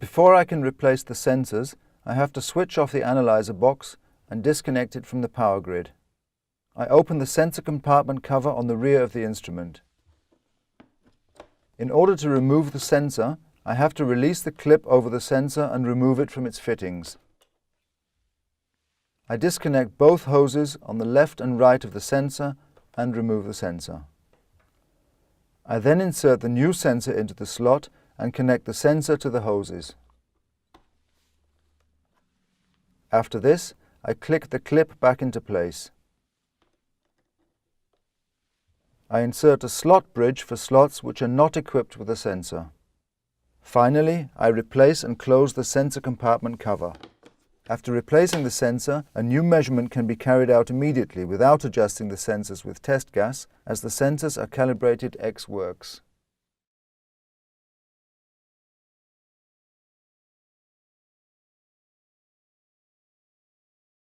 Before I can replace the sensors, I have to switch off the analyzer box and disconnect it from the power grid. I open the sensor compartment cover on the rear of the instrument. In order to remove the sensor, I have to release the clip over the sensor and remove it from its fittings. I disconnect both hoses on the left and right of the sensor and remove the sensor. I then insert the new sensor into the slot and connect the sensor to the hoses. After this, I click the clip back into place. I insert a slot bridge for slots which are not equipped with a sensor. Finally, I replace and close the sensor compartment cover. After replacing the sensor, a new measurement can be carried out immediately without adjusting the sensors with test gas, as the sensors are calibrated ex works.